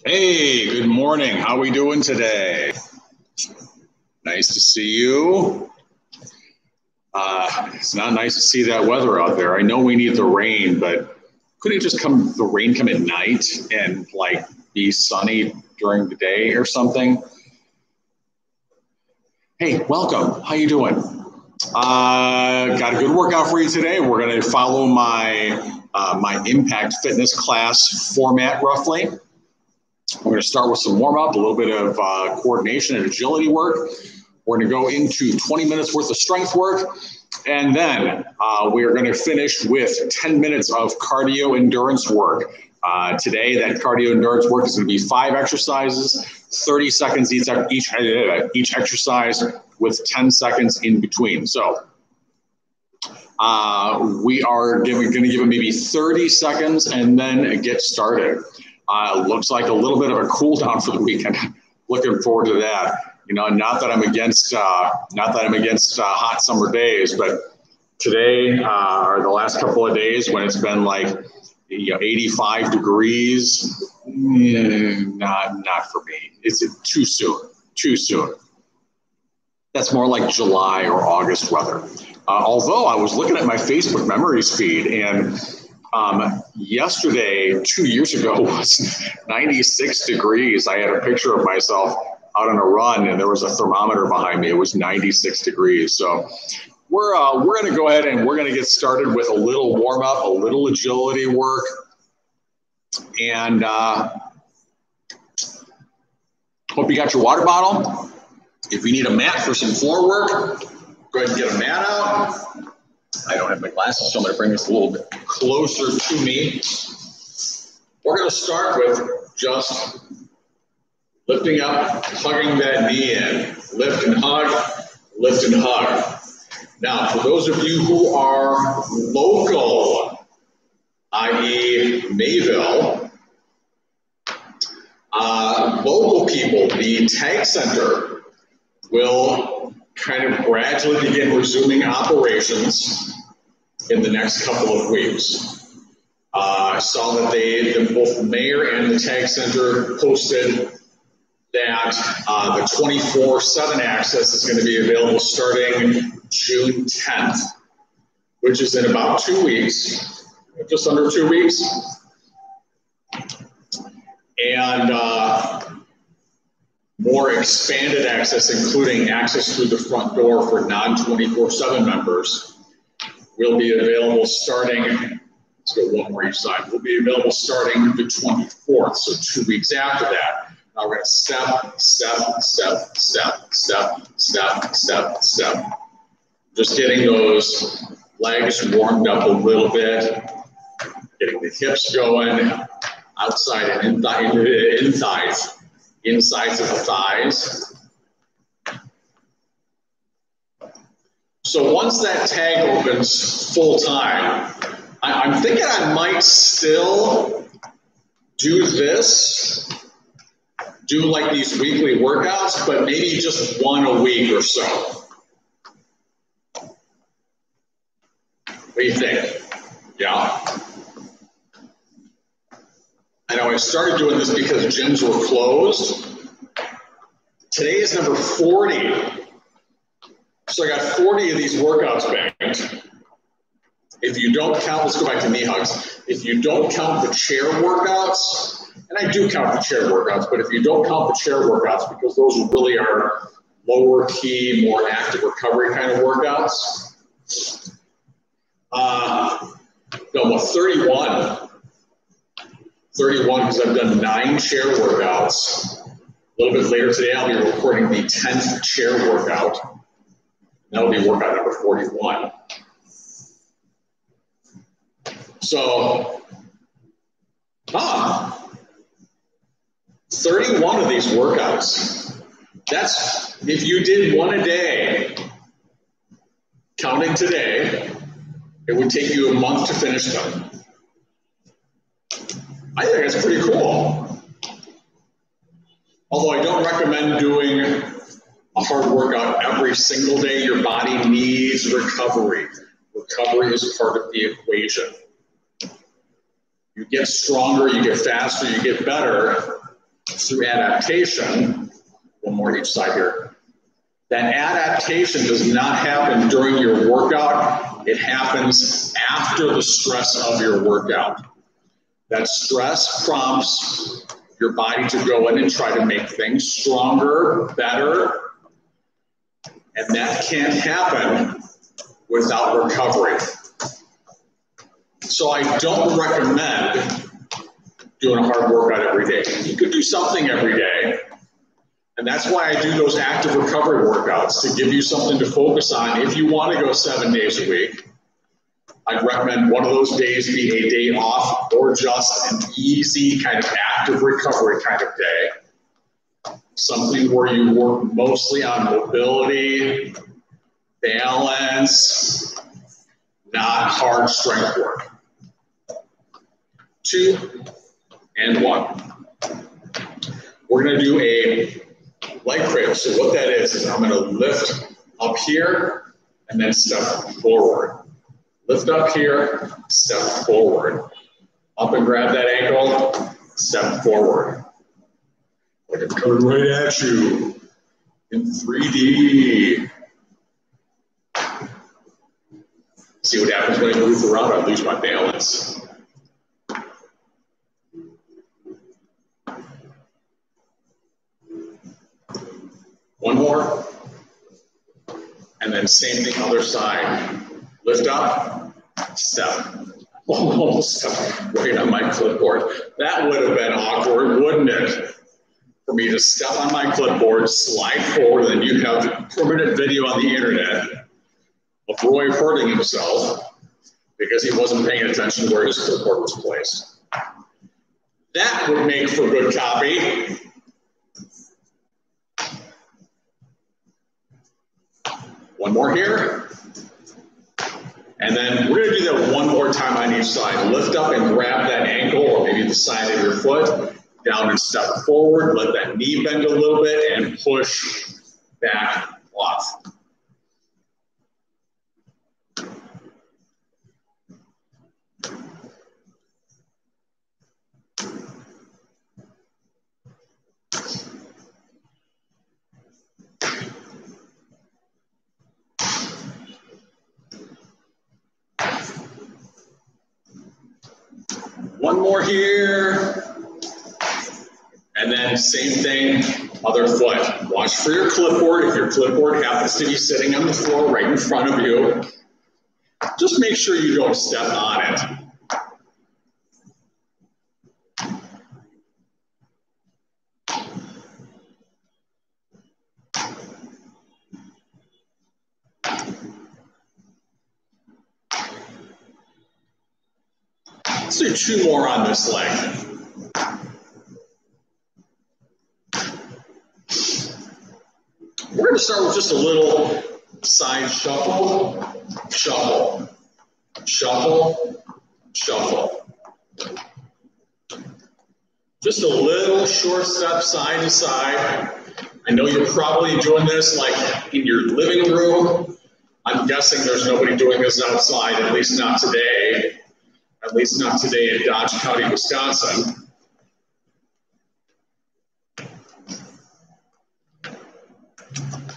Hey, good morning. How are we doing today? Nice to see you. It's not nice to see that weather out there. I know we need the rain, but couldn't it just the rain come at night and be sunny during the day or something? Hey, welcome. How you doing? Got a good workout for you today. We're going to follow my Impact Fitness class format roughly. We're going to start with some warm up, a little bit of coordination and agility work. We're going to go into 20 minutes worth of strength work. And then we are going to finish with 10 minutes of cardio endurance work. Today, that cardio endurance work is going to be 5 exercises, 30 seconds each exercise with 10 seconds in between. So we are going to give it maybe 30 seconds and then get started. Looks like a little bit of a cool down for the weekend. Looking forward to that. You know, not that I'm against hot summer days, but today or the last couple of days when it's been 85 degrees, not for me. It's too soon. Too soon. That's more like July or August weather. Although I was looking at my Facebook memories feed and yesterday, 2 years ago, was 96 degrees. I had a picture of myself out on a run and there was a thermometer behind me. It was 96 degrees. So we're going to go ahead and we're going to get started with a little warm up, a little agility work. And hope you got your water bottle. If you need a mat for some floor work, go ahead and get a mat out. I don't have my glasses, so I'm going to bring this a little bit closer to me. We're going to start with just lifting up, hugging that knee in. Lift and hug, lift and hug. Now, for those of you who are local, i.e. Mayville, local people, the Tag Center will kind of gradually begin resuming operations in the next couple of weeks. I saw that both the mayor and the Tag Center posted that the 24/7 access is going to be available starting June 10th, which is in about 2 weeks, just under 2 weeks. And more expanded access, including access through the front door for non-24/7 members, will be available starting, let's go one more each side, will be available starting the 24th, so 2 weeks after that. Now we're going to step, step, step, step, step, step, step, step. Just getting those legs warmed up a little bit, getting the hips going, outside and insides of the thighs. So once that tag opens full time, I'm thinking I might still do this, do like these weekly workouts, but maybe just one a week or so. What do you think? Yeah. I know I started doing this because gyms were closed. Today is number 40. So I got 40 of these workouts banked. If you don't count, let's go back to knee hugs. If you don't count the chair workouts, and I do count the chair workouts, but if you don't count the chair workouts, because those really are lower key, more active recovery kind of workouts, no, 31. 31 because I've done 9 chair workouts. A little bit later today, I'll be recording the 10th chair workout. That'll be workout number 41. So, 31 of these workouts. That's, if you did one a day, counting today, it would take you a month to finish them. I think it's pretty cool. Although I don't recommend doing a hard workout every single day. Your body needs recovery. Recovery is part of the equation. You get stronger, you get faster, you get better through adaptation, one more each side here, that adaptation does not happen during your workout. It happens after the stress of your workout. That stress prompts your body to go in and try to make things stronger, better, and that can't happen without recovery. So I don't recommend doing a hard workout every day. You could do something every day. And that's why I do those active recovery workouts, to give you something to focus on. If you want to go 7 days a week, I'd recommend one of those days be a day off or just an easy kind of active recovery kind of day. Something where you work mostly on mobility, balance, not hard strength work. 2 and 1. We're going to do a leg cradle. So what that is I'm going to lift up here and then step forward. Lift up here, step forward. Up and grab that ankle, step forward. Like it's coming right at you in 3D. See what happens when I move around, I lose my balance. One more. And then same thing, other side. Lift up, step. Almost step right on my clipboard. That would have been awkward, wouldn't it? For me to step on my clipboard, slide forward, and you have a permanent video on the internet of Roy hurting himself because he wasn't paying attention where his clipboard was placed. That would make for good copy. One more here. And then we're going to do that one more time on each side. Lift up and grab that ankle or maybe the side of your foot. Down and step forward. Let that knee bend a little bit and push back off. One more here. And then same thing, other foot. Watch for your clipboard. If your clipboard happens to be sitting on the floor right in front of you, just make sure you don't step on it. Let's do 2 more on this leg. We're going to start with just a little side shuffle, shuffle, shuffle, shuffle. Just a little short step side to side. I know you're probably doing this like in your living room. I'm guessing there's nobody doing this outside, at least not today. At least not today in Dodge County, Wisconsin.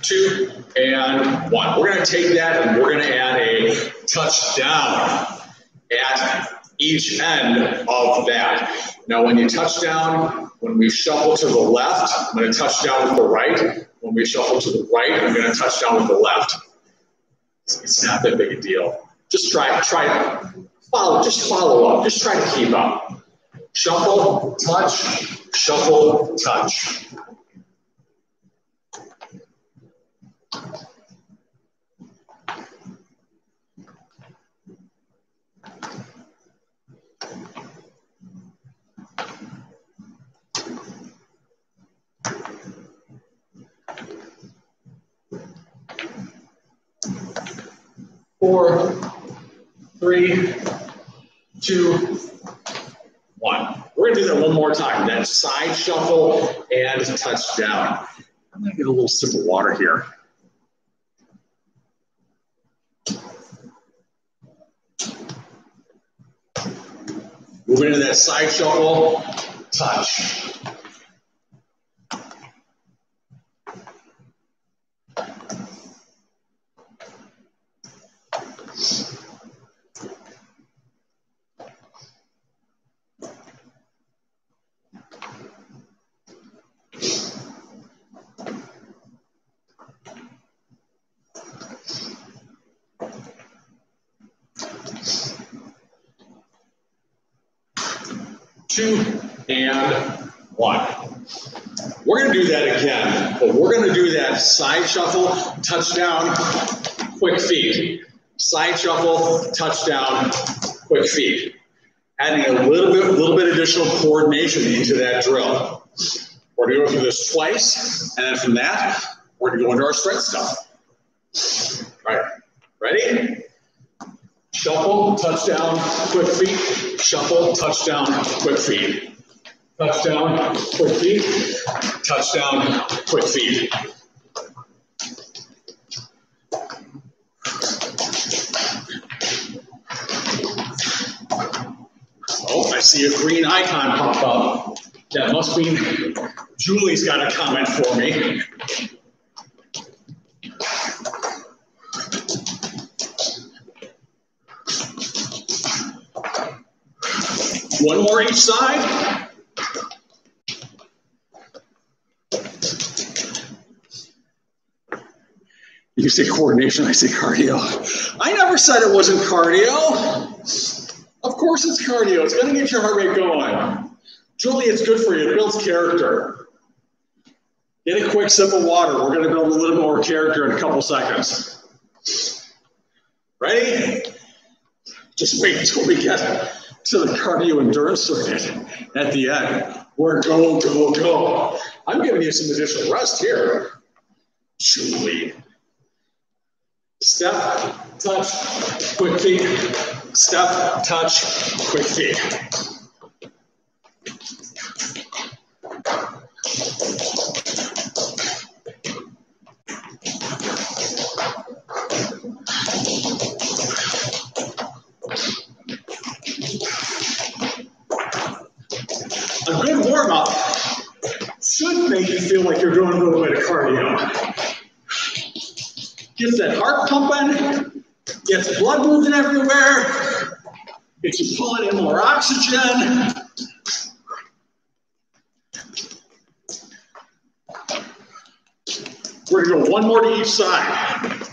Two and one. We're going to take that and we're going to add a touchdown at each end of that. Now, when you touch down, when we shuffle to the left, I'm going to touch down with the right. When we shuffle to the right, I'm going to touch down with the left. It's not that big a deal. Just try it. Follow up. Just try to keep up. Shuffle, touch. 4, 3, 2, 1. We're going to do that one more time. That side shuffle and touchdown. I'm going to get a little sip of water here. Move into that side shuffle, touch. 2, and 1. We're going to do that again, but we're going to do that side shuffle, touchdown, quick feet. Side shuffle, touchdown, quick feet. Adding a little bit additional coordination into that drill. We're going to go through this twice, and then from that, we're going to go into our strength stuff. All right, ready? Shuffle, touchdown, quick feet. Shuffle, touchdown, quick feet. Touchdown, quick feet. Touchdown, quick feet. Oh, I see a green icon pop up. That must mean Julie's got a comment for me. One more each side. You say coordination, I say cardio. I never said it wasn't cardio. Of course it's cardio. It's going to get your heart rate going. Julie, it's good for you. It builds character. Get a quick sip of water. We're going to build a little more character in a couple seconds. Ready? Just wait until we get to the cardio endurance circuit at the end. We're go, go, go. I'm giving you some additional rest here. Julie. Step, touch, quick feet. Step, touch, quick feet. A good warm-up should make you feel like you're doing a little bit of cardio. Gets that heart pumping, gets blood moving everywhere, gets you pulling in more oxygen. We're going to go one more to each side.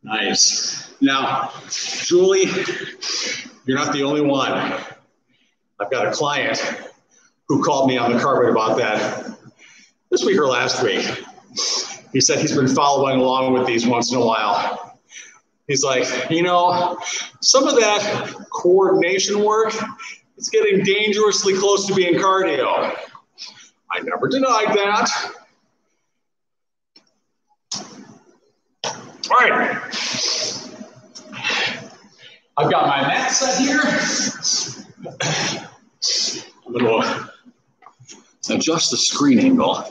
Nice. Now, Julie, you're not the only one. I've got a client who called me on the carpet about that this week or last week. He said he's been following along with these once in a while. He's like, you know, some of that coordination work, it's getting dangerously close to being cardio. I never denied that. All right. I've got my mat set here. I'm going to adjust the screen angle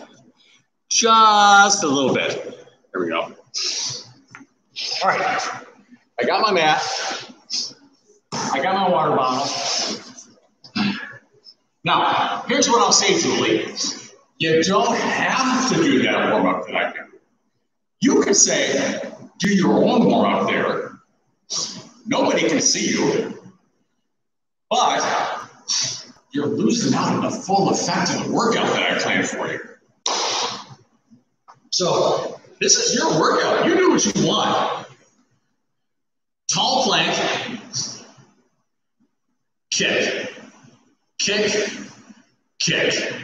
just a little bit. There we go. All right. I got my mat. I got my water bottle. Now, here's what I'll say, Julie. You don't have to do that warm-up that I do. You can say, do your own warm-up there. Nobody can see you. But you're losing out on the full effect of the workout that I planned for you. So this is your workout. You do what you want. Tall plank, kick, kick, kick.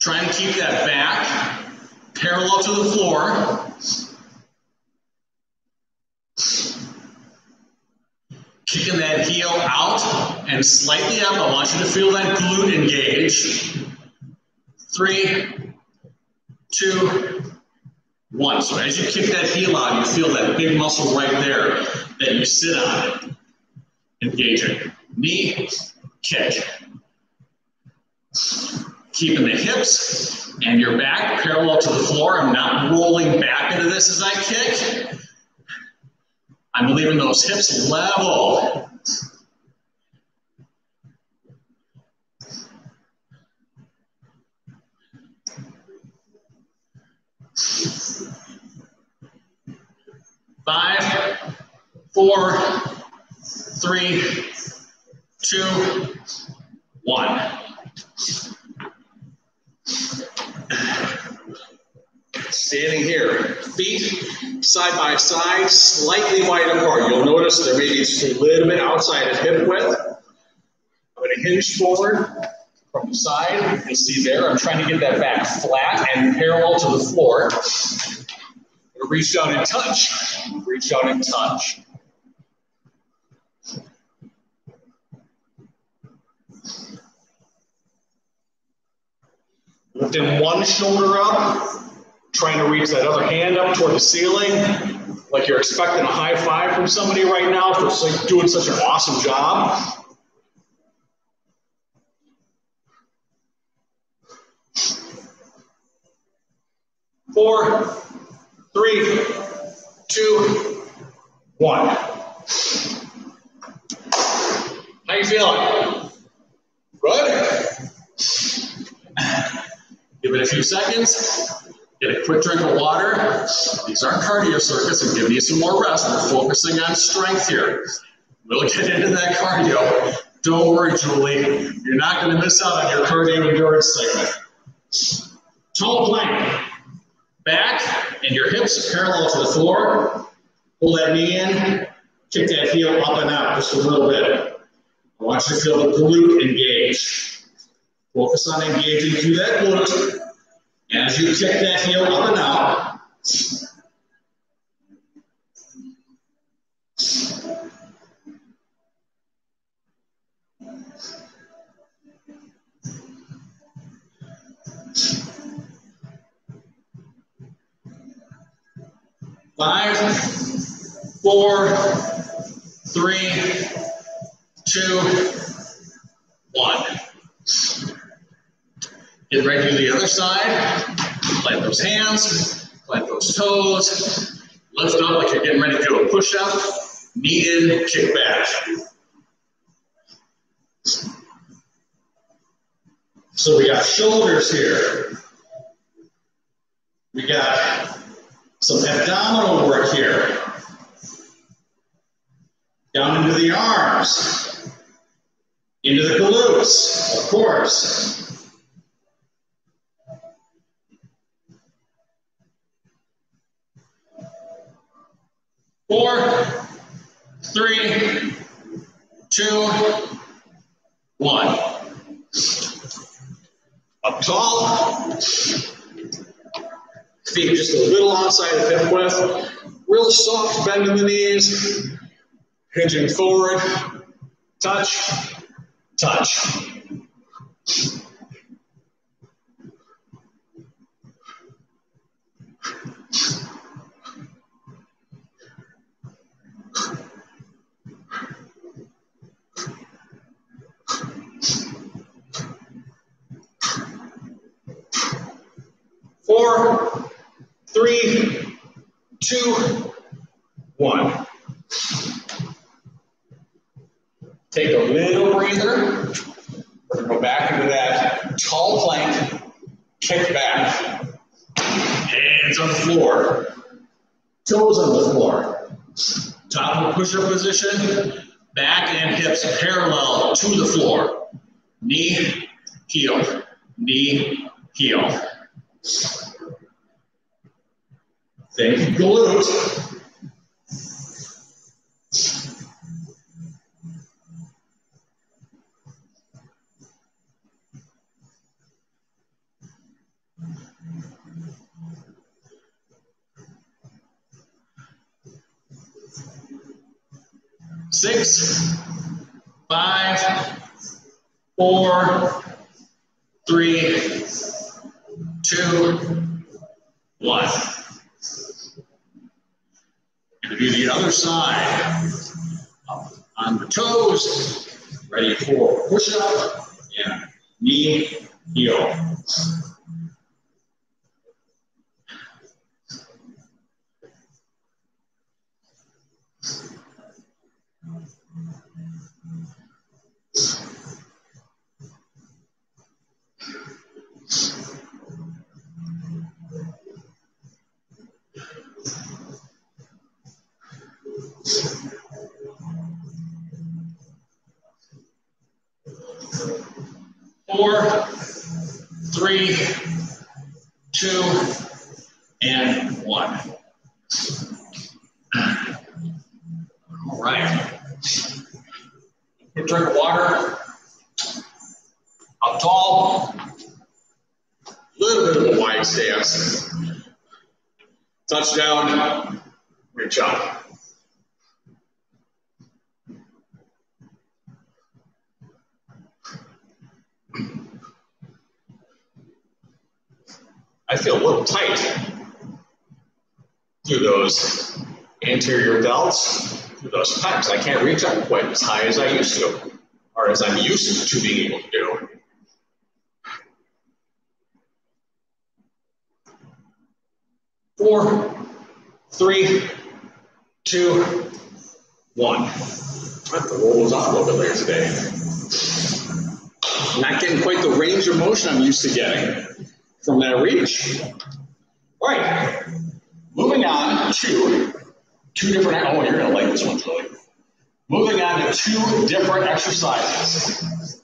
Try and keep that back parallel to the floor. Kicking that heel out and slightly up. I want you to feel that glute engage. 3, 2, 1. So as you kick that heel out, you feel that big muscle right there that you sit on. Engaging. Knee, kick. Keeping the hips and your back parallel to the floor. I'm not rolling back into this as I kick. I'm leaving those hips level. Five, 4, 3, 2, 1. Standing here, feet side by side, slightly wide apart. You'll notice there may be just a little bit outside of hip width. I'm going to hinge forward from the side. You can see there, I'm trying to get that back flat and parallel to the floor. I'm going to reach down and touch. Reach down and touch. Lifting one shoulder up. Trying to reach that other hand up toward the ceiling, like you're expecting a high five from somebody right now for doing such an awesome job. Four, three, two, one. How you feeling? Good? Give it a few seconds. Get a quick drink of water. These aren't cardio circuits. I'm giving you some more rest. We're focusing on strength here. We'll get into that cardio. Don't worry, Julie. You're not going to miss out on your cardio endurance segment. Tall plank. Back and your hips parallel to the floor. Pull that knee in. Kick that heel up and out just a little bit. I want you to feel the glute engage. Focus on engaging through that glute. As you kick that heel up and out, five, four, three, two, one. Get ready to do the other side. Plant those hands, plant those toes. Lift up like you're getting ready to do a push-up. Knee in, kick back. So we got shoulders here. We got some abdominal work here. Down into the arms. Into the glutes, of course. 4, 3, 2, 1. Up tall. Feet just a little outside of hip width. Real soft bend in the knees. Hinging forward. Touch. Touch. Four, three, two, one. Take a little breather. We're going to go back into that tall plank. Kick back. Hands on the floor. Toes on the floor. Top of the push-up position. Back and hips parallel to the floor. Knee, heel. Knee, heel. Think glute. Six, 5, 4, 3, 2, 1. Going to do the other side. Up on the toes. Ready for push-up and knee, heel. Four, three, two, and 1. All right. Quick drink of water. Up tall. A little bit of a wide stance. Touchdown. Reach up. I feel a little tight through those anterior delts, through those pecs. I can't reach up quite as high as I used to, or as I'm used to being able to do. Four, 3, 2, 1. I have to roll those on a little bit later today. Not getting quite the range of motion I'm used to getting from that reach. All right, moving on to 2 different, oh, you're gonna like this one, Chloe. Moving on to 2 different exercises.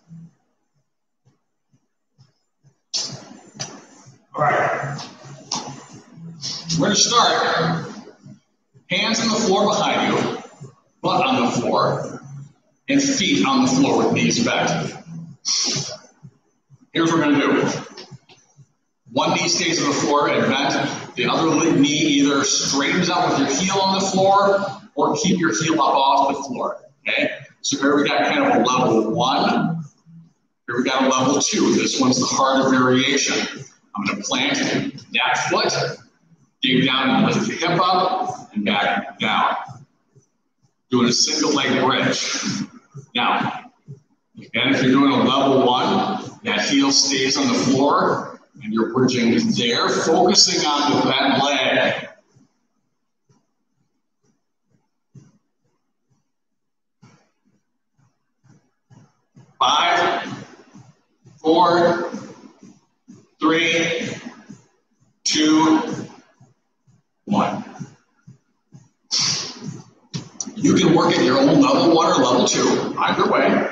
All right, we're gonna start, hands on the floor behind you, butt on the floor, and feet on the floor with knees bent. Here's what we're gonna do. One knee stays on the floor and bent. The other knee either straightens out with your heel on the floor or keep your heel up off the floor, okay? So here we got kind of a level 1. Here we got a level 2. This one's the harder variation. I'm gonna plant that foot, dig down and lift your hip up and back down. Doing a single leg bridge. Now, again, if you're doing a level 1, that heel stays on the floor, and you're bridging there, focusing on the bent leg. Five, 4, 3, 2, 1. You can work at your own level 1 or level 2, either way.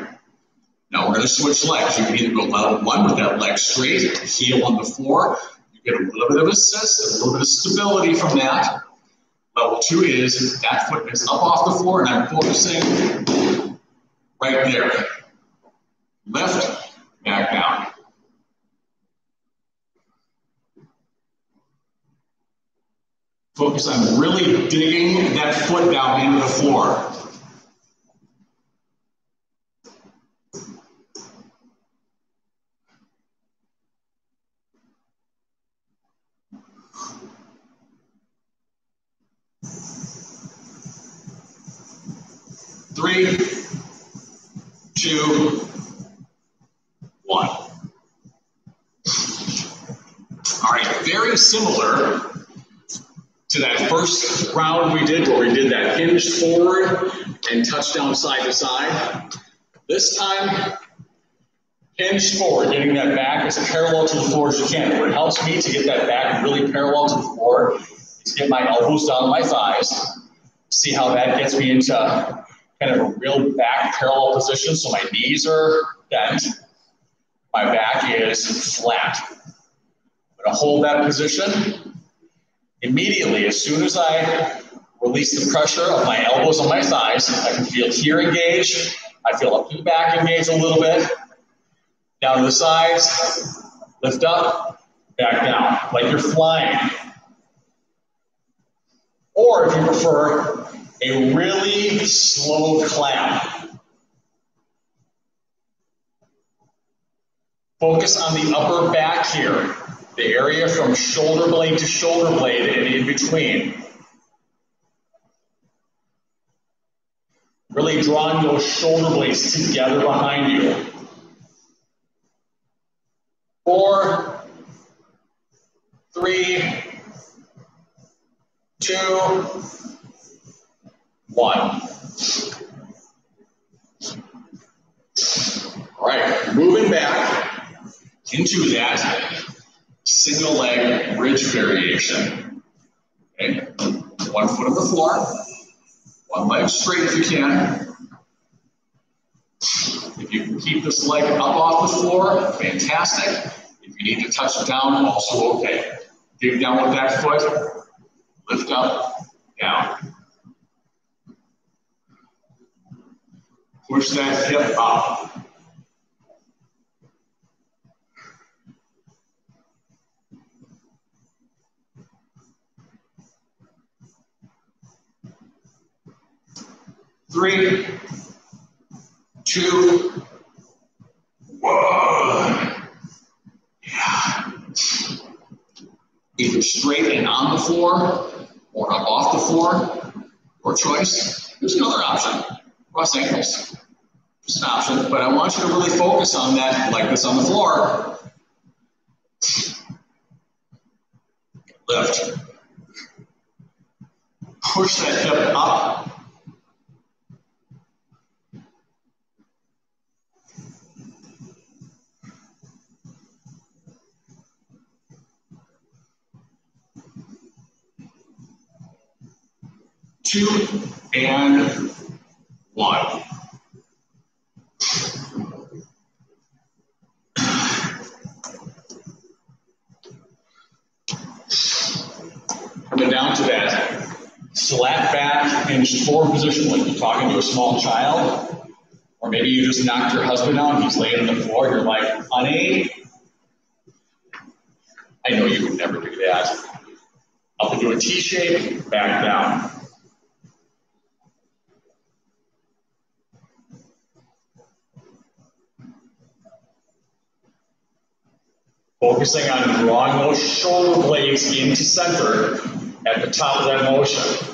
Now we're going to switch legs. You can either go level 1 with that leg straight, heel on the floor. You get a little bit of assist, a little bit of stability from that. Level 2 is that foot is up off the floor and I'm focusing right there. Lift, back down. Focus on really digging that foot down into the floor. Three, 2, 1. All right, very similar to that first round we did where we did that hinged forward and touchdown side to side. This time, hinged forward, getting that back as parallel to the floor as you can. What helps me to get that back really parallel to the floor is get my elbows down on my thighs. See how that gets me into kind of a real back parallel position, so my knees are bent, my back is flat. I'm going to hold that position. Immediately, as soon as I release the pressure of my elbows on my thighs, I can feel here engaged, I feel up to the back engaged a little bit, down to the sides, lift up, back down, like you're flying. Or if you prefer, a really slow clap. Focus on the upper back here, the area from shoulder blade to shoulder blade and in between. Really drawing those shoulder blades together behind you. 4, 3, 2, 1. All right, moving back into that single leg bridge variation. Okay, 1 foot on the floor, 1 leg straight if you can. If you can keep this leg up off the floor, fantastic. If you need to touch it down, also okay. Dig down with that foot, lift up, down. Push that hip up. Three, two, one. Yeah. Either straight and on the floor or up off the floor, or choice. There's another option, cross ankles. Just an option, but I want you to really focus on that like this on the floor. Lift. Push that hip up. Two and one. Coming down to that flat back hinged forward position like you're talking to a small child. Or maybe you just knocked your husband out and he's laying on the floor. You're like, honey, I know you would never do that. Up into a T shape, back down. Focusing on drawing those shoulder blades into center at the top of that motion.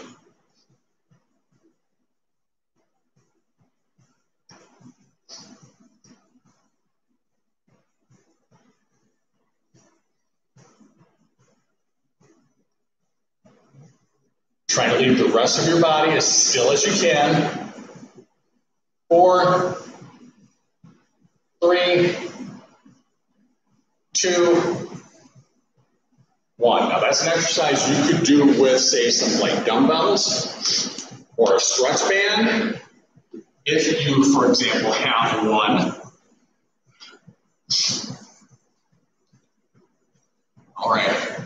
Try to leave the rest of your body as still as you can. 4, 3, 2, 1. Now that's an exercise you could do with, say, some light dumbbells or a stretch band. If you, for example, have one. All right.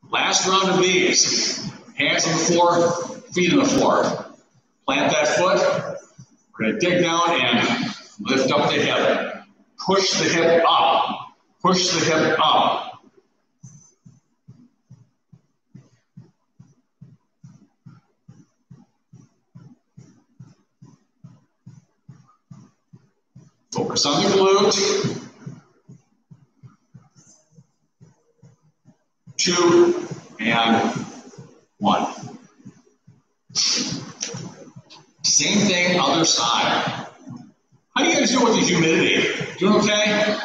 Last round of these. Hands on the floor, feet on the floor. Plant that foot. We're going to dig down and lift up the hip. Push the hip up. Push the hip up. Focus on the glute. 2 and 1. Same thing, other side. How do you guys do with the humidity? Doing okay?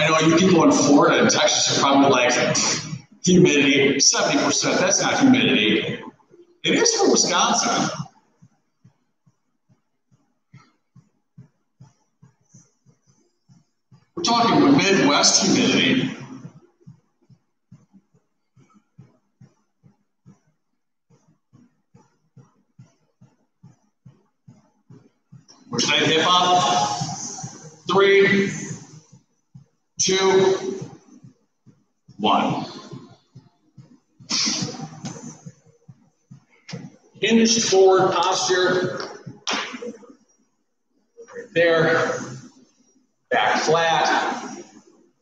I know you people in Florida and Texas are probably like, humidity, 70%, that's not humidity. It is for Wisconsin. We're talking Midwest humidity. Push that hip up. 3, 2, 1. Hinged forward posture. Right there. Back flat.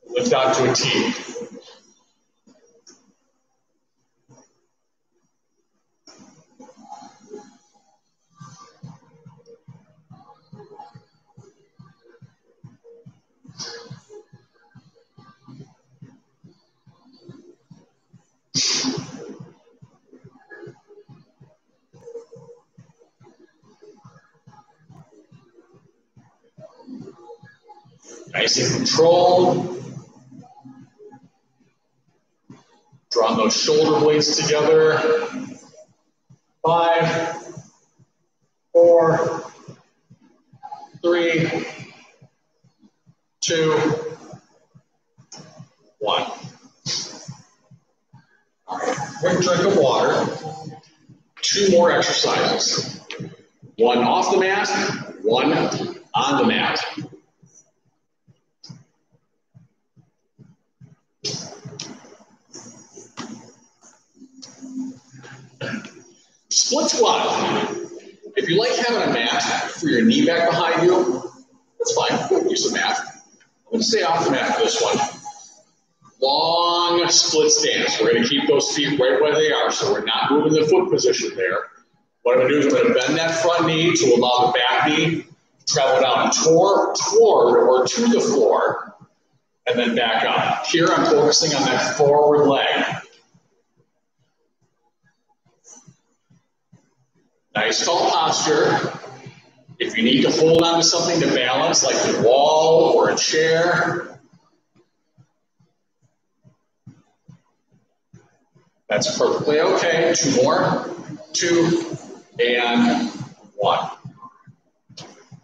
Lift out to a T. Nice and controlled. Drawing those shoulder blades together. 5, 4, 3, 2, 1. All right, quick drink of water. 2 more exercises. 1 off the mat, 1 on the mat. Split squat. If you like having a mat for your knee back behind you, that's fine. Go use a mat. I'm going to stay off the mat for this one. Long split stance. We're going to keep those feet right where they are, so we're not moving the foot position there. What I'm going to do is I'm going to bend that front knee to allow the back knee to travel down toward or to the floor, and then back up. Here I'm focusing on that forward leg. Nice tall posture. If you need to hold on to something to balance, like the wall or a chair, that's perfectly okay. Two more. 2 and 1.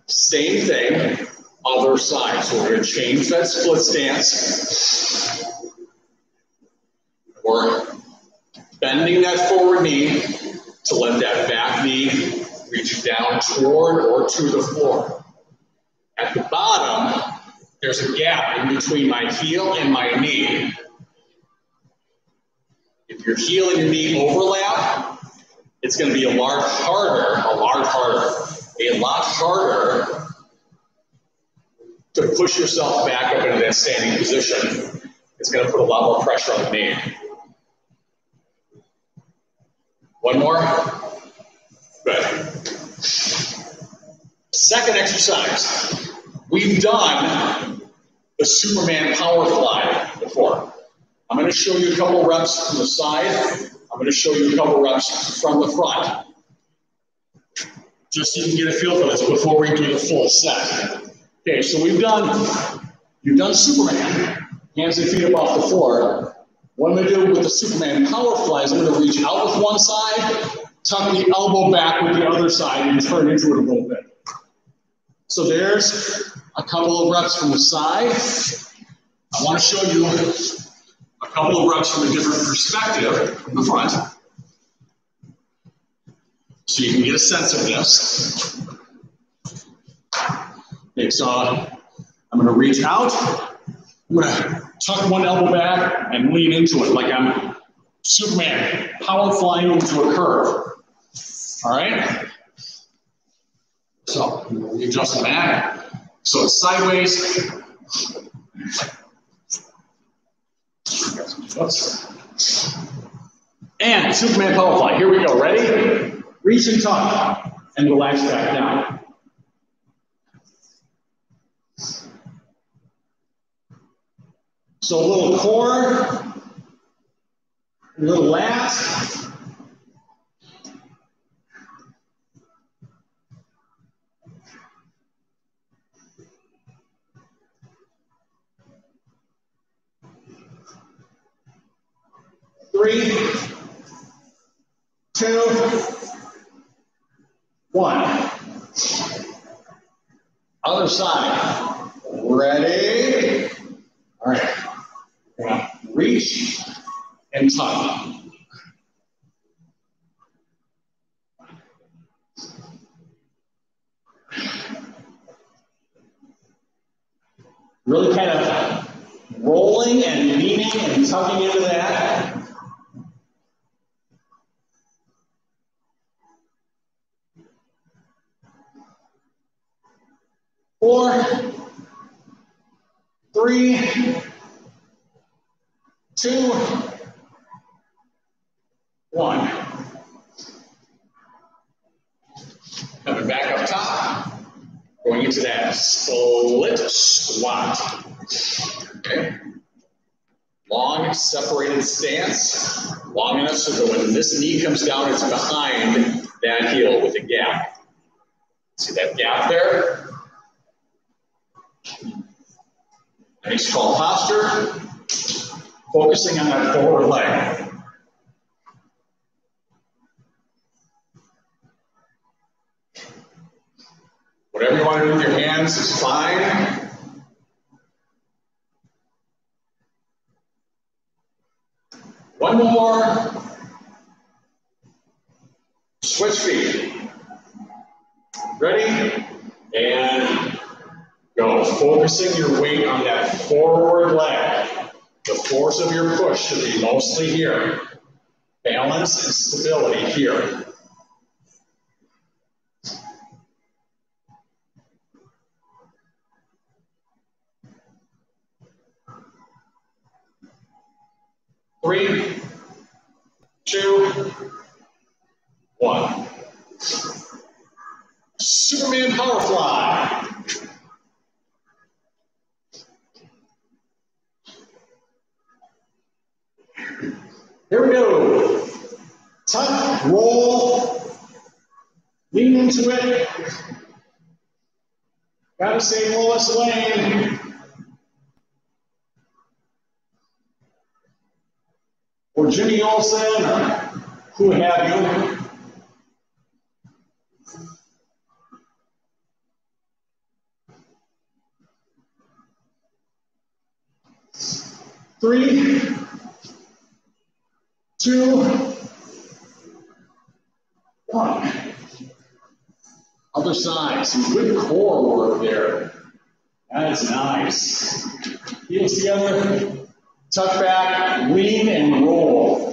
Same thing, other side. So we're going to change that split stance. We're bending that forward knee to let that back knee reach down toward or to the floor. At the bottom, there's a gap in between my heel and my knee. If your heel and your knee overlap, it's going to be a lot harder to push yourself back up into that standing position. It's going to put a lot more pressure on the knee. One more. Good. Second exercise. We've done the Superman power fly before. I'm going to show you a couple reps from the side. I'm going to show you a couple reps from the front. Just so you can get a feel for this before we do the full set. Okay, so you've done Superman, hands and feet up off the floor. What I'm going to do with the Superman power fly is I'm going to reach out with one side, tuck the elbow back with the other side, and turn into it a little bit. So there's a couple of reps from the side. I want to show you a couple of reps from a different perspective from the front, so you can get a sense of this. Okay, so I'm going to reach out. I'm going to tuck one elbow back and lean into it like I'm Superman, power flying into a curve. All right? So we adjust the mat. So it's sideways. Oops. And Superman power fly. Here we go. Ready? Reach and tuck and relax back down. So a little core, a little lats. Three, 2, 1. Other side. Ready? All right. Reach and tuck. Really kind of rolling and leaning and tucking into that. Four, 3, 2, 1. Coming back up top, going into that split squat. Okay. Long separated stance, long enough so that when this knee comes down, it's behind that heel with a gap. See that gap there? Nice tall posture, focusing on that forward leg. Whatever you want to do with your hands is fine. One more. Switch feet. Ready? And go. Focusing your weight on that forward leg. The force of your push should be mostly here. Balance and stability here. 3, 2, 1. Superman power fly. Here we go. Tuck, roll, lean into it. Gotta save Lois Lane. Or Jimmy Olsen, or who have you. Three, 2, 1. Other side, some good core work there. That is nice. Heels together, tuck back, lean and roll.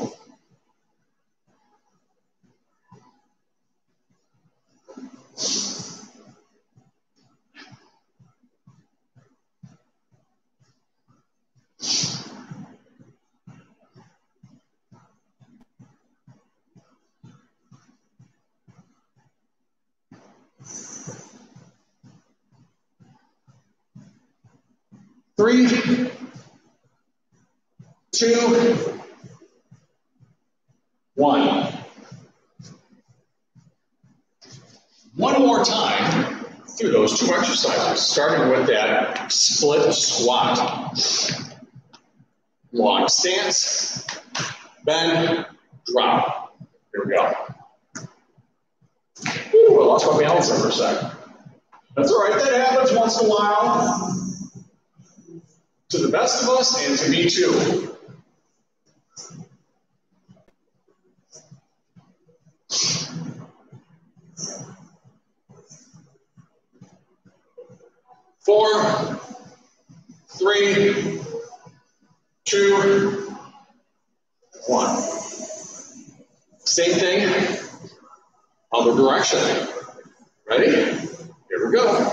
Three, 2, 1. One more time through those 2 exercises, starting with that split squat. Long stance, bend, drop. Here we go. Ooh, I lost my balance there for a second. That's all right, that happens once in a while. To the best of us and to me too. Four, 3, 2, 1. Same thing, other direction. Ready? Here we go.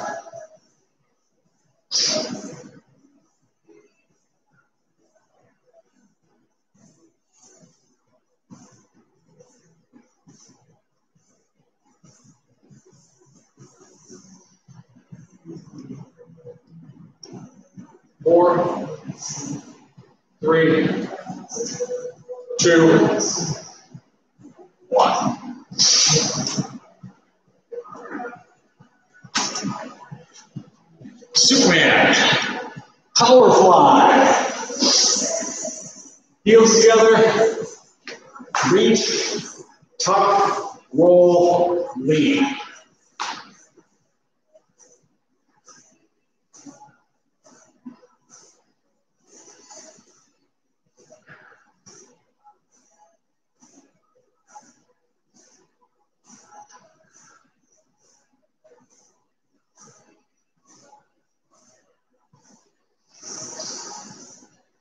Four, 3, 2, 1. Superman, power fly. Heels together, reach, tuck, roll, lean.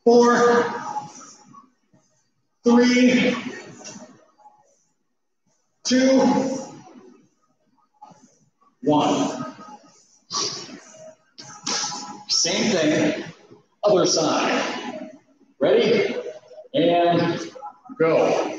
Four, 3, 2, 1. Same thing, other side. Ready? And go.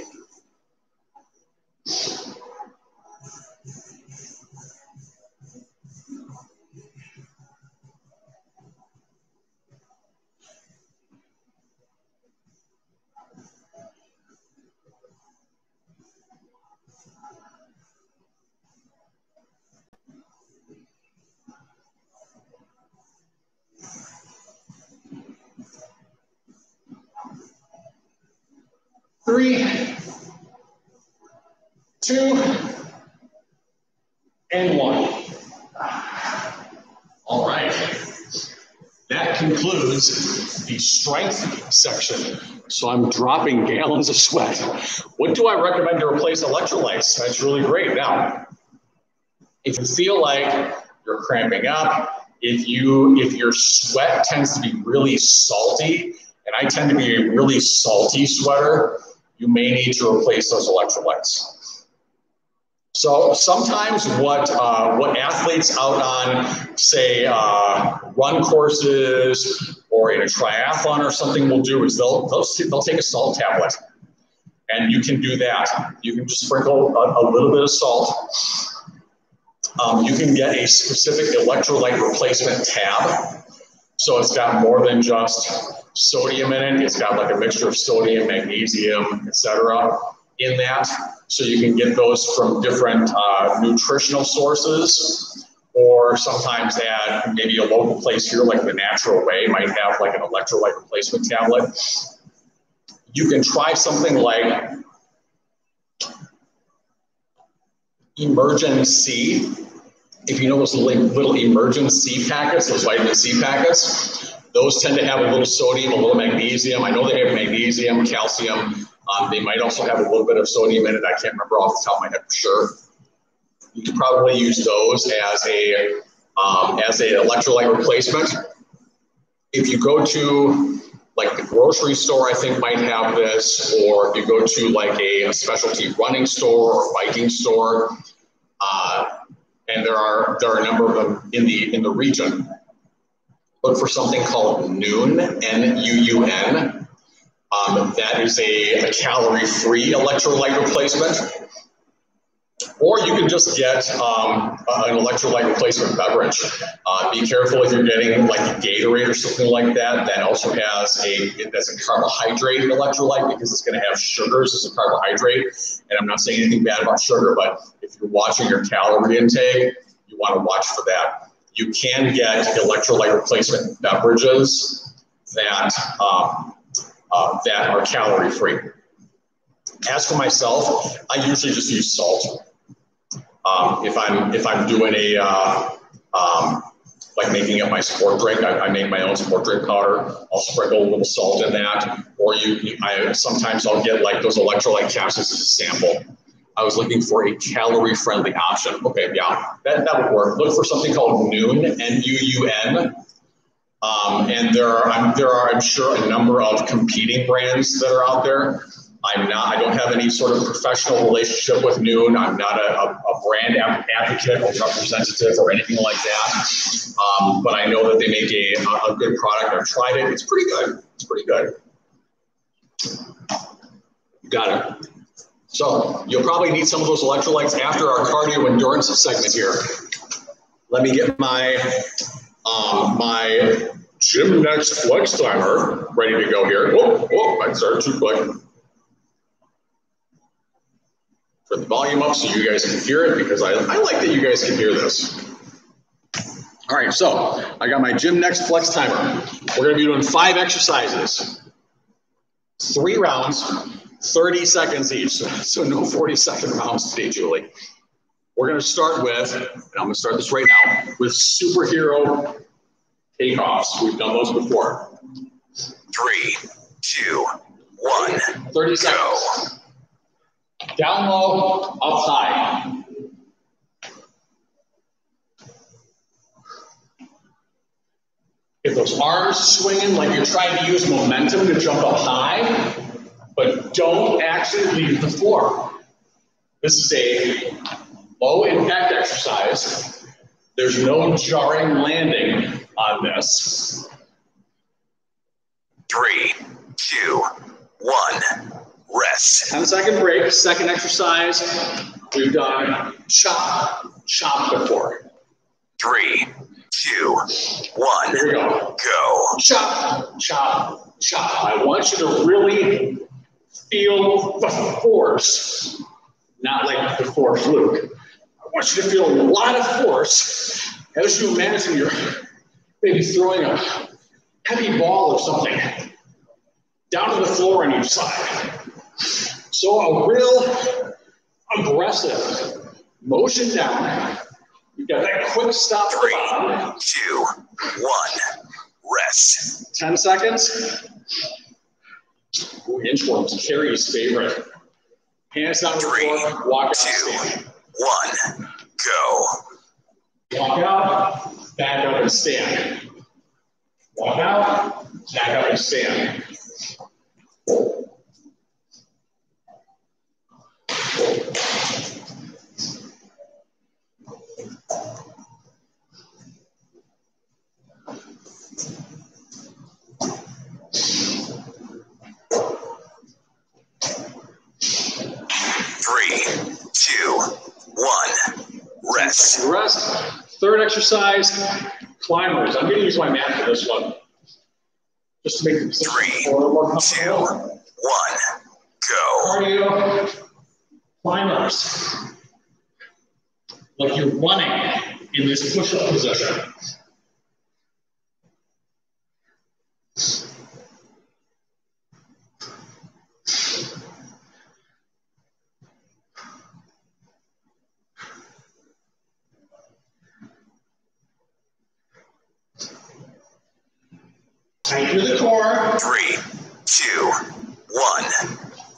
Three, 2, and 1. All right. That concludes the strength section. So I'm dropping gallons of sweat. What do I recommend to replace electrolytes? That's really great. Now, if you feel like you're cramping up, if your sweat tends to be really salty, and I tend to be a really salty sweater, you may need to replace those electrolytes. So sometimes what athletes out on, say, run courses or in a triathlon or something will do is they'll take a salt tablet. And you can do that. You can just sprinkle a little bit of salt. You can get a specific electrolyte replacement tab. So it's got more than just sodium in it. It's got like a mixture of sodium, magnesium, etc. in that. So you can get those from different nutritional sources, or sometimes at maybe a local place here, like the Natural Way might have like an electrolyte replacement tablet. You can try something like Emergen-C. If you know those little Emergen-C packets, those vitamin C packets, those tend to have a little sodium, a little magnesium. I know they have magnesium, calcium. They might also have a little bit of sodium in it. I can't remember off the top of my head for sure. You could probably use those as an electrolyte replacement. If you go to like the grocery store, I think might have this, or if you go to like a specialty running store or biking store, and there are a number of them in the region. Look for something called Nuun, N-U-U-N. That is a calorie-free electrolyte replacement. Or you can just get an electrolyte replacement beverage. Be careful if you're getting like a Gatorade or something like that. That also has that's a carbohydrate electrolyte, because it's going to have sugars as a carbohydrate. And I'm not saying anything bad about sugar, but if you're watching your calorie intake, you want to watch for that. You can get electrolyte replacement beverages that are calorie free. As for myself, I usually just use salt. If I'm doing like making up my sport drink, I make my own sport drink powder. I'll sprinkle a little salt in that, or sometimes I'll get like those electrolyte capsules as a sample. I was looking for a calorie-friendly option. Okay, yeah, that would work. Look for something called Nuun, N-U-U-N. And there are, I'm sure, a number of competing brands that are out there. I don't have any sort of professional relationship with Nuun. I'm not a brand advocate or representative or anything like that. But I know that they make a good product. I've tried it. It's pretty good. It's pretty good. Got it. So you'll probably need some of those electrolytes after our cardio endurance segment here. Let me get my my Gym Next Flex Timer ready to go here. Whoa, I started too quick. Turn the volume up so you guys can hear it, because I like that you guys can hear this. All right, so I got my Gym Next Flex Timer. We're going to be doing 5 exercises, 3 rounds, 30 seconds each. So no 40-second rounds today, Julie. We're going to start with, and I'm going to start this right now, with superhero takeoffs. We've done those before. 3, 2, 1. 30 seconds. Go. Down low, up high. Get those arms swinging like you're trying to use momentum to jump up high, but don't actually leave the floor. This is a low impact exercise. There's no jarring landing on this. 3, 2, 1. Rest. 10-second break. Second exercise. We've done chop before. 3, 2, 1. Here we go. Go. Chop, chop, chop. I want you to really feel the force, not like the force Luke. I want you to feel a lot of force as you imagine you're maybe throwing a heavy ball or something down to the floor on each side. So a real aggressive motion down. You've got that quick stop. 3, 2, 1. Rest. 10 seconds. Ooh, inchworms, Carrie's favorite. Hands down to the 3, floor. Walk out. 2, Stand. 1. Go. Walk out. Back up and stand. Walk out. Back up and stand. 3, 2, 1. Rest. Rest. Third exercise, climbers. I'm going to use my mat for this one. Just to make the position 3, 2, 1. Go. Cardio. Climbers. Like you're running in this push-up position. Tight through the core. 3, 2, 1.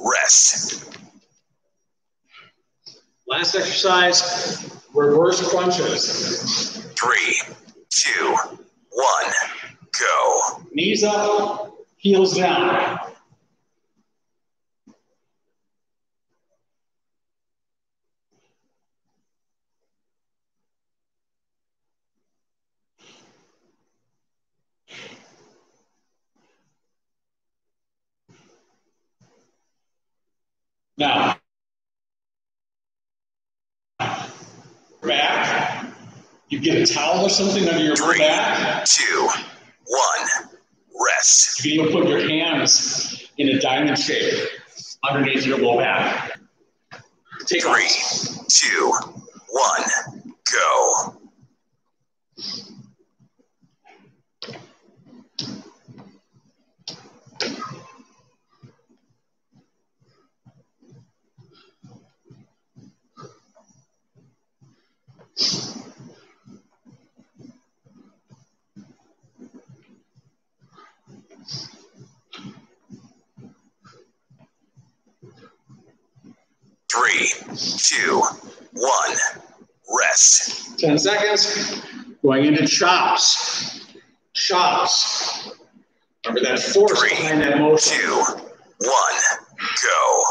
Rest. Last exercise, reverse crunches. 3, 2, 1. Go. Knees up, heels down. Now, back. You get a towel or something under your 3, back. 2, 1. Rest. You can even put your hands in a diamond shape underneath your low back. Take 3, 2, 1. Go. Three, 2, 1. Rest. 10 seconds. Going into chops. Chops. Remember that force 3, behind that motion. 2, 1. Go.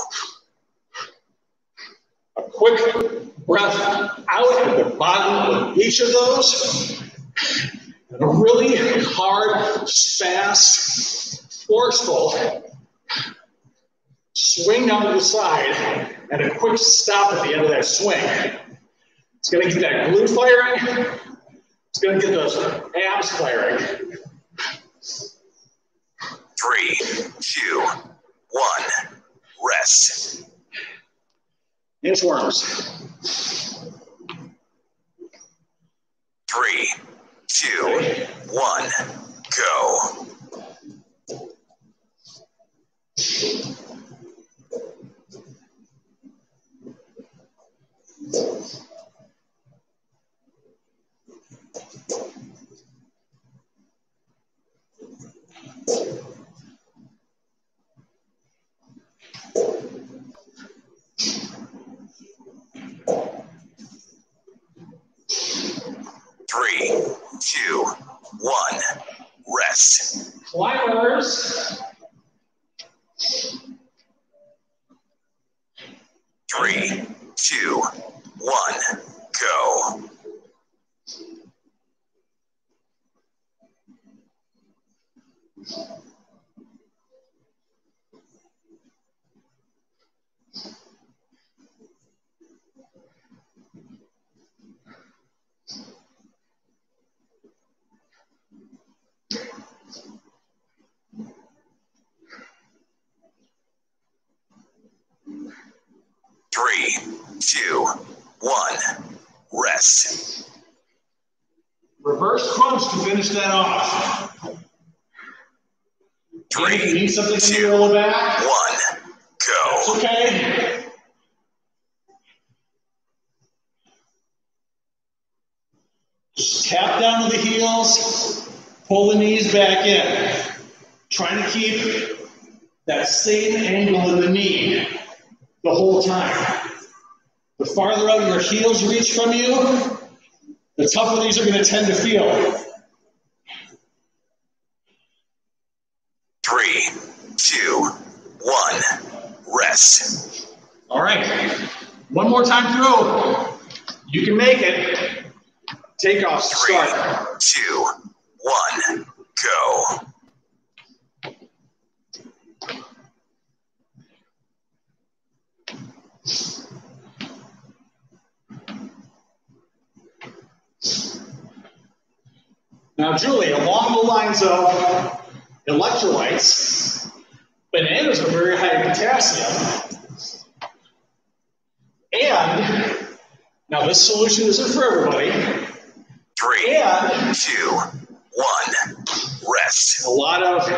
A quick breath out at the bottom of each of those. And a really hard, fast, forceful swing down to the side and a quick stop at the end of that swing. It's going to get that glute firing. It's going to get those abs firing. 3, 2, 1. Rest. Inchworms. 3, 2, 1. Go. Three, 2, 1. Rest. Climbers. 3, 2, 1. Go. Three, 2, 1. Rest. Reverse crunch to finish that off. 3, You need something 2, in your lower back? 1. Go. Okay. Just tap down to the heels, pull the knees back in. Trying to keep that same angle in the knee the whole time. The farther out your heels reach from you, the tougher these are going to tend to feel. 3, 2, 1. Rest. All right. One more time through. You can make it. Takeoff, 3, start. 2, 1. Go. Now, Julie, along the lines of electrolytes, bananas are very high in potassium. And now this solution isn't for everybody. 3, 2, 1, rest. A lot of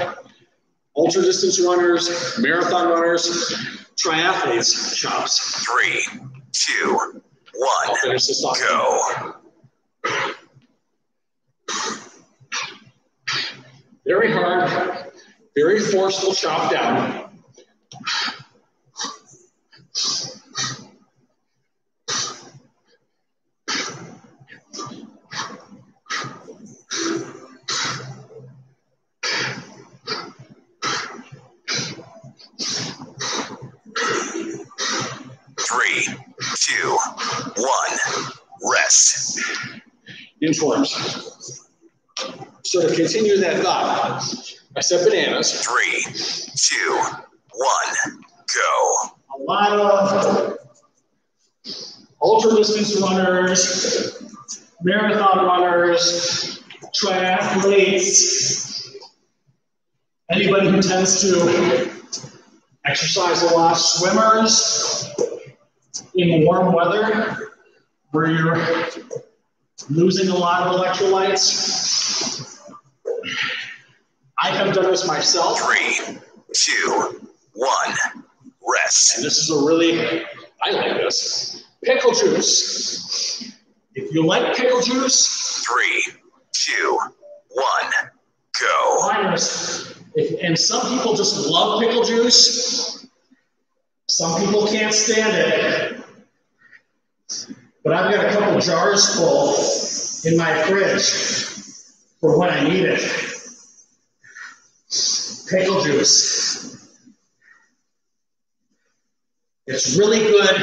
ultra distance runners, marathon runners, triathletes chops. 3, 2, 1, I'll finish this off. go. Very hard, very forceful chop down. Three, 2, 1, rest. Inchworms. So to continue that thought, I said bananas. 3, 2, 1, go. A lot of ultra distance runners, marathon runners, triathletes, anybody who tends to exercise a lot, swimmers in warm weather where you're losing a lot of electrolytes. I have done this myself. 3, 2, 1, rest. And this is a really, I like this, pickle juice. If you like pickle juice, 3, 2, 1, go. minus, and some people just love pickle juice. Some people can't stand it. But I've got a couple jars full in my fridge for when I need it. Pickle juice. It's really good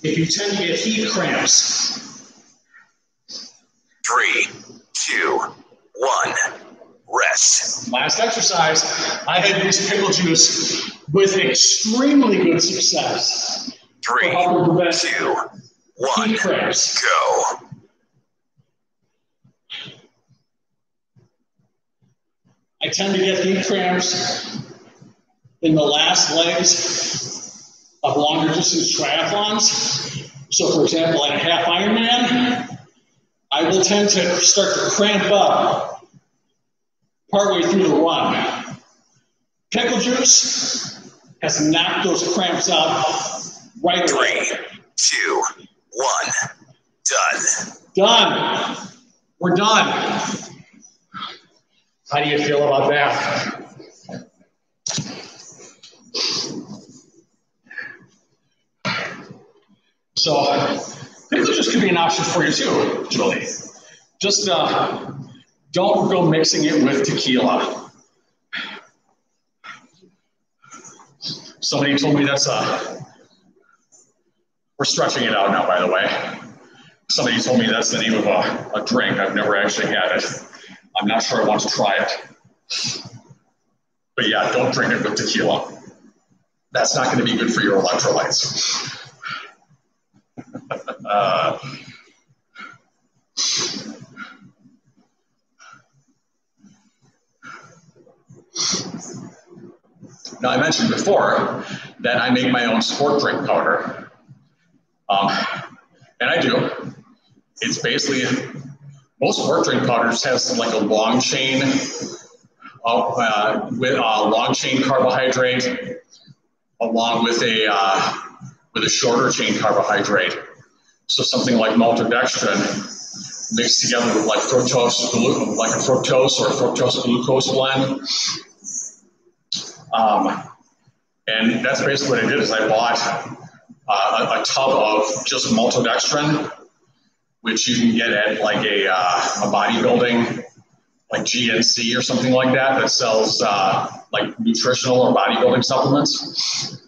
if you tend to get heat cramps. 3, 2, 1, rest. Last exercise, I had used pickle juice with extremely good success. 3, 2, 1, heat cramps. go. I tend to get heat cramps in the last legs of longer distance triathlons. So for example, at a half Ironman, I will tend to start to cramp up partway through the run. Pickle juice has knocked those cramps out right away. 3, 2, 1, done. Done. We're done. How do you feel about that? So, pickle juice could be an option for you too, Julie. Just don't go mixing it with tequila. Somebody told me that's we're stretching it out now, by the way. Somebody told me that's the name of a drink. I've never actually had it. I'm not sure I want to try it. But yeah, don't drink it with tequila. That's not going to be good for your electrolytes. Now, I mentioned before that I make my own sport drink powder. And I do. It's basically, most sport drink powders has like a long chain with a long chain carbohydrate along with a shorter chain carbohydrate. So something like maltodextrin mixed together with like fructose or fructose glucose blend. And that's basically what I did is I bought a tub of just maltodextrin, which you can get at like a bodybuilding, like GNC or something like that sells like nutritional or bodybuilding supplements.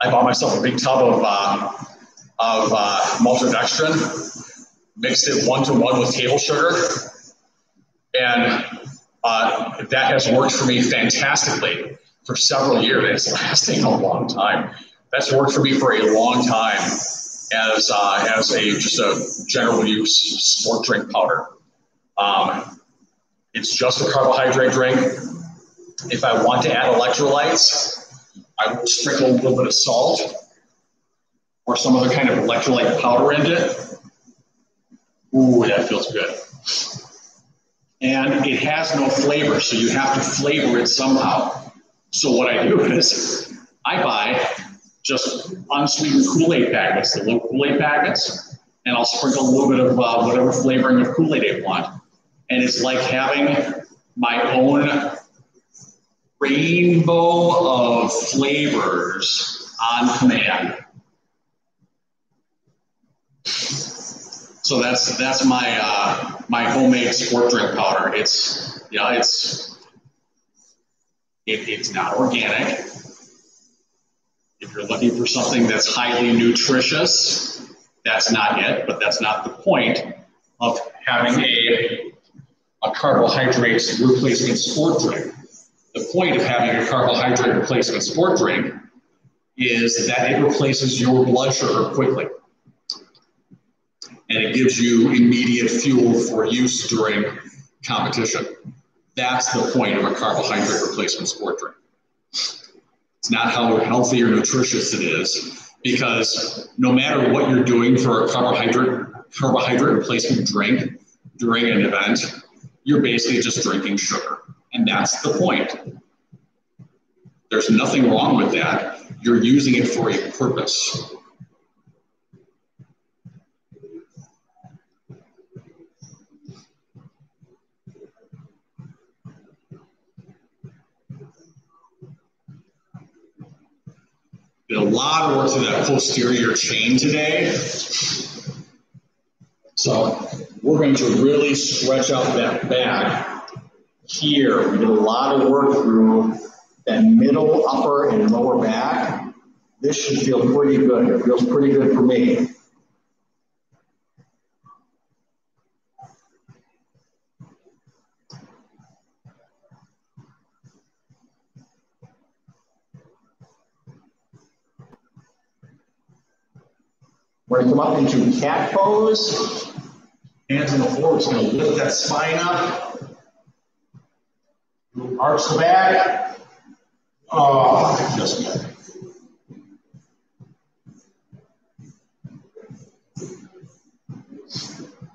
I bought myself a big tub of maltodextrin, mixed it 1-to-1 with table sugar, and that has worked for me fantastically for several years. It's lasting a long time. That's worked for me for a long time as just a general use sport drink powder. It's just a carbohydrate drink. If I want to add electrolytes, I will sprinkle a little bit of salt or some other kind of electrolyte powder into it. Ooh, that feels good. And it has no flavor, so you have to flavor it somehow. So what I do is I buy just unsweetened Kool-Aid packets, the little Kool-Aid packets, and I'll sprinkle a little bit of whatever flavoring of Kool-Aid I want. And it's like having my own rainbow of flavors on command. So that's my my homemade sport drink powder. It's it's not organic. If you're looking for something that's highly nutritious, that's not it. But that's not the point of having a carbohydrate replacement sport drink. The point of having a carbohydrate replacement sport drink is that it replaces your blood sugar quickly. And it gives you immediate fuel for use during competition. That's the point of a carbohydrate replacement sport drink. It's not how healthy or nutritious it is, because no matter what you're doing for a carbohydrate replacement drink during an event, you're basically just drinking sugar. And that's the point. There's nothing wrong with that. You're using it for a purpose. Did a lot of work to that posterior chain today. So we're going to really stretch out that back here. We did a lot of work through that middle, upper, and lower back. This should feel pretty good. It feels pretty good for me. We're going to come up into cat pose. Hands on the floor. We're just going to lift that spine up. Arch the back. Oh, that feels good.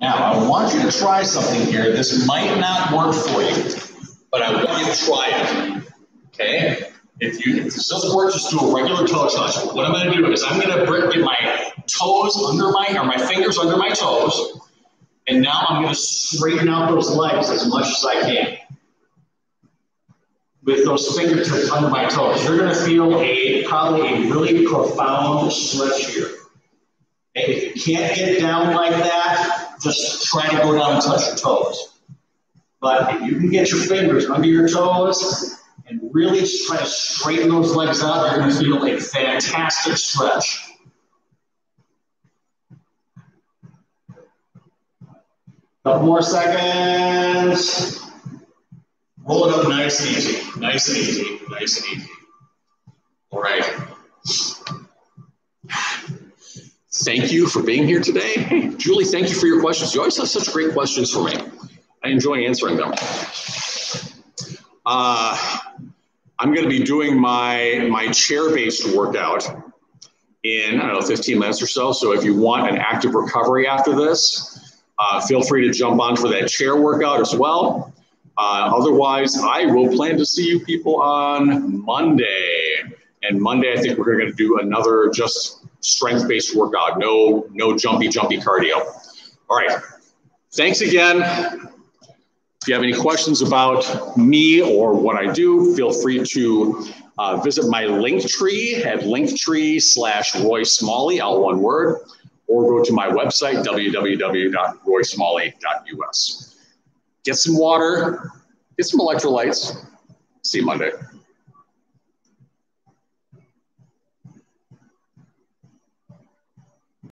Now, I want you to try something here. This might not work for you, but I want you to try it. Okay? If this doesn't work, just do a regular toe touch. But what I'm going to do is I'm going to get my toes under my fingers under my toes, and now I'm going to straighten out those legs as much as I can. With those fingertips under my toes, you're going to feel probably a really profound stretch here. And if you can't get down like that, just try to go down and touch your toes. But if you can get your fingers under your toes and really just try to straighten those legs out, you're going to feel a fantastic stretch. Couple more seconds. Roll it up nice and easy, nice and easy, nice and easy. All right. Thank you for being here today. Julie, thank you for your questions. You always have such great questions for me. I enjoy answering them. I'm going to be doing my chair-based workout in, 15 minutes or so. So if you want an active recovery after this, feel free to jump on for that chair workout as well. Otherwise, I will plan to see you people on Monday. And Monday, I think we're going to do another just strength-based workout. No jumpy cardio. All right. Thanks again. If you have any questions about me or what I do, feel free to visit my Linktree at linktree/Roy Smalley, all one word, or go to my website, www.roysmalley.us. Get some water, get some electrolytes. See you Monday.